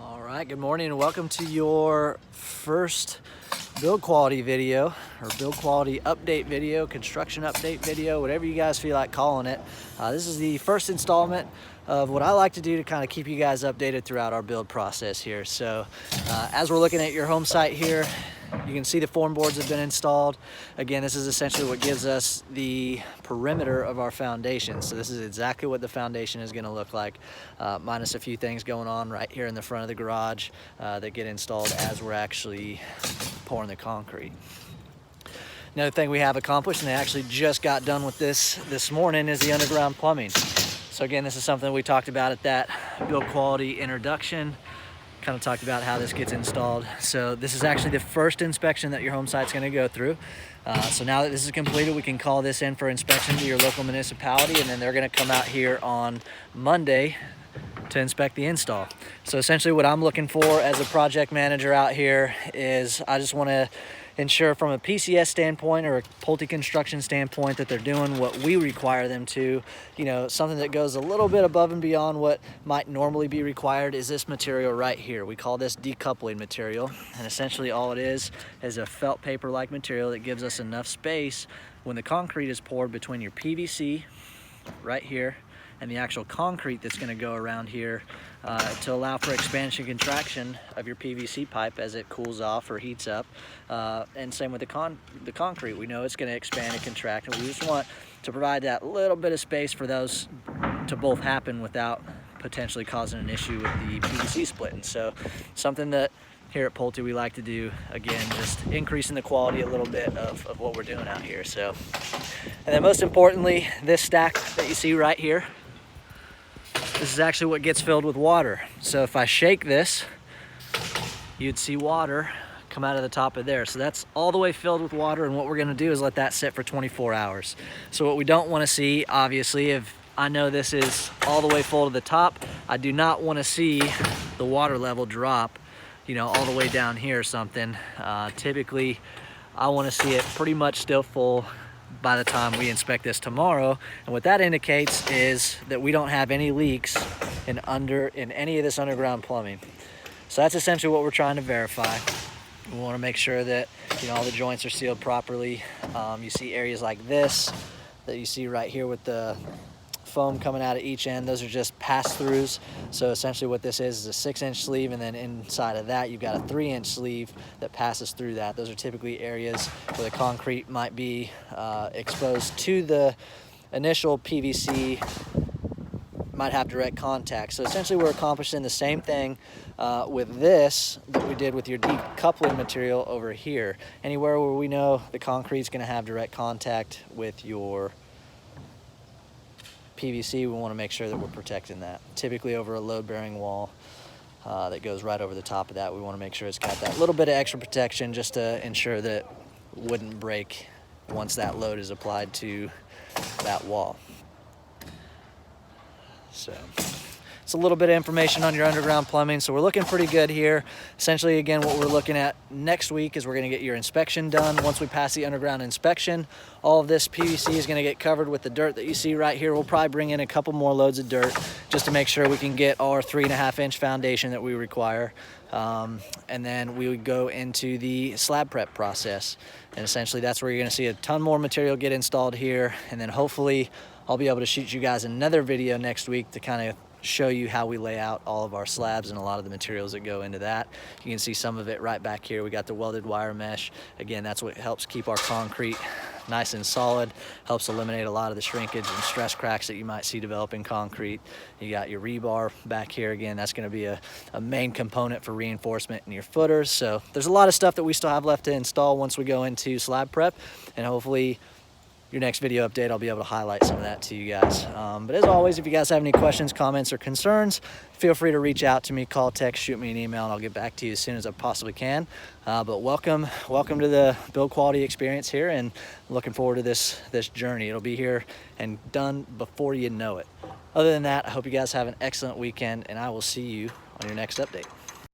All right, good morning and welcome to your first build quality video or build quality update video, construction update video, whatever you guys feel like calling it. This is the first installment of what I like to do to kind of keep you guys updated throughout our build process here. So as we're looking at your home site here, you can see the form boards have been installed. Again, this is essentially what gives us the perimeter of our foundation. So this is exactly what the foundation is going to look like, minus a few things going on right here in the front of the garage that get installed as we're actually pouring the concrete. Another thing we have accomplished, and they actually just got done with this morning, is the underground plumbing. So again, this is something we talked about at that build quality introduction. Kind of talked about how this gets installed. So this is actually the first inspection that your home site's going to go through. So now that this is completed, we can call this in for inspection to your local municipality, and then they're going to come out here on Monday to inspect the install. So essentially what I'm looking for as a project manager out here is I just want to ensure from a PCS standpoint or a Pulte Construction standpoint that they're doing what we require them to. You know, something that goes a little bit above and beyond what might normally be required is this material right here. We call this decoupling material, and essentially all it is a felt paper like material that gives us enough space when the concrete is poured between your PVC right here and the actual concrete that's going to go around here to allow for expansion and contraction of your PVC pipe as it cools off or heats up. And same with the concrete. We know it's going to expand and contract, and we just want to provide that little bit of space for those to both happen without potentially causing an issue with the PVC splitting. So something that here at Pulte we like to do, again, just increasing the quality a little bit of what we're doing out here. So, and then most importantly, this stack that you see right here, this is actually what gets filled with water. So if I shake this, you'd see water come out of the top of there. So that's all the way filled with water, and what we're gonna do is let that sit for 24 hours. So what we don't wanna see, obviously, if I know this is all the way full to the top, I do not wanna see the water level drop, you know, all the way down here or something. Typically, I wanna see it pretty much still full by the time we inspect this tomorrow. And what that indicates is that we don't have any leaks in any of this underground plumbing. So that's essentially what we're trying to verify. We want to make sure that, you know, all the joints are sealed properly. You see areas like this that you see right here with the foam coming out of each end. Those are just pass-throughs. So essentially what this is a 6-inch sleeve, and then inside of that you've got a 3-inch sleeve that passes through that. Those are typically areas where the concrete might be exposed to the initial PVC, might have direct contact. So essentially we're accomplishing the same thing with this that we did with your decoupling material over here. Anywhere where we know the concrete's going to have direct contact with your PVC, we want to make sure that we're protecting that. Typically over a load-bearing wall that goes right over the top of that, we want to make sure it's got that little bit of extra protection just to ensure that it wouldn't break once that load is applied to that wall. So it's a little bit of information on your underground plumbing. So we're looking pretty good here. Essentially, again, what we're looking at next week is we're going to get your inspection done. Once we pass the underground inspection, all of this PVC is going to get covered with the dirt that you see right here. We'll probably bring in a couple more loads of dirt just to make sure we can get our 3.5-inch foundation that we require. And then we would go into the slab prep process. And essentially that's where you're going to see a ton more material get installed here. And then hopefully I'll be able to shoot you guys another video next week to kind of show you how we lay out all of our slabs and a lot of the materials that go into that. You can see some of it right back here. We got the welded wire mesh. Again, that's what helps keep our concrete nice and solid, helps eliminate a lot of the shrinkage and stress cracks that you might see develop in concrete. You got your rebar back here. Again, that's going to be a main component for reinforcement in your footers. So there's a lot of stuff that we still have left to install once we go into slab prep, and hopefully your next video update, I'll be able to highlight some of that to you guys. But as always, if you guys have any questions, comments, or concerns, feel free to reach out to me, call, text, shoot me an email, and I'll get back to you as soon as I possibly can. But welcome to the build quality experience here, and looking forward to this journey. It'll be here and done before you know it. Other than that, I hope you guys have an excellent weekend, and I will see you on your next update.